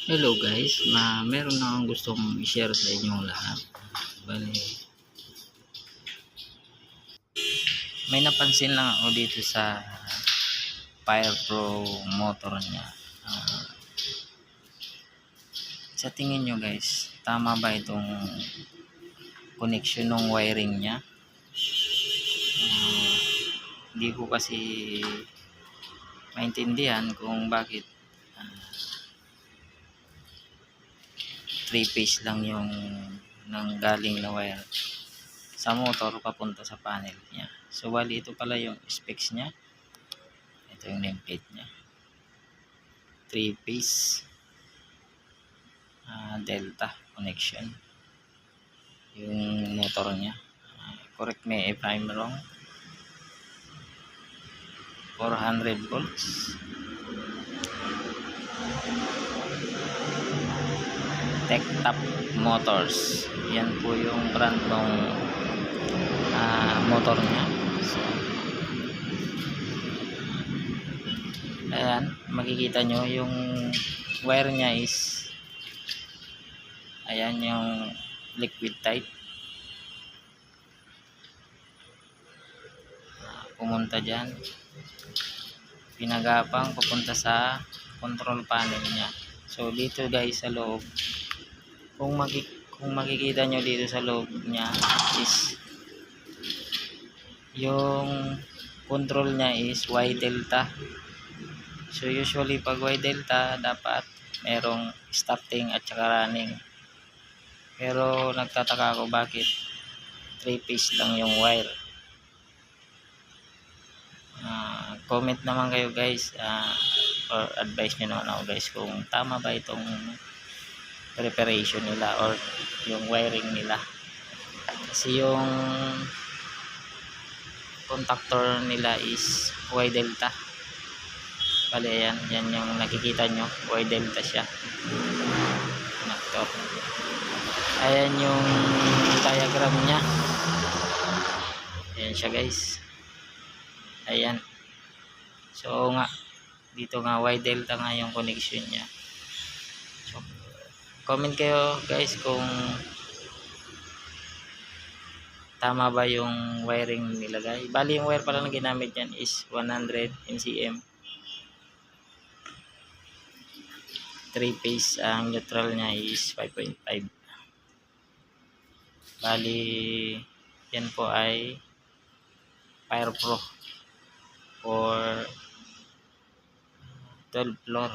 Hello guys, meron na akong gustong i-share sa inyong lahat. Bali, may napansin lang ako dito sa Fire Pro motor niya. Sa tingin nyo guys, tama ba itong connection ng wiring niya? Hindi ko kasi maintindihan kung bakit 3-phase lang yung galing na wire sa motor papunta sa panel niya. So bali ito pala yung specs niya. Ito yung nameplate niya. 3-phase delta connection yung motor niya. Correct me if I'm wrong. 400 volts. Tech Top Motors. Yan po yung brand ng motor niya. So, ayan, makikita nyo yung wire niya is ayan yung liquid type. Pumunta dyan, pinagapang papunta sa control panel niya. So dito guys sa loob, kung makikita nyo dito sa loob niya is yung control niya is Y delta. So usually pag Y delta dapat merong starting at saka running, pero nagtataka ako bakit 3-phase lang yung wire. Comment naman kayo guys, or advice nyo naman ako guys kung tama ba itong preparation nila or yung wiring nila, kasi yung contactor nila is Y delta. Bali yan yung nakikita nyo, Y delta siya connector. Ayan yung diagram nya. Ayan siya guys. Ayan. So nga dito nga Y delta nga yung connection nya. So, comment kayo guys kung tama ba yung wiring nilagay. Bali yung wire pala na ginamit yan is 100 NCM. 3-phase, ang neutral nya is 5.5. Bali yan po ay Fire Pro for 12 floor.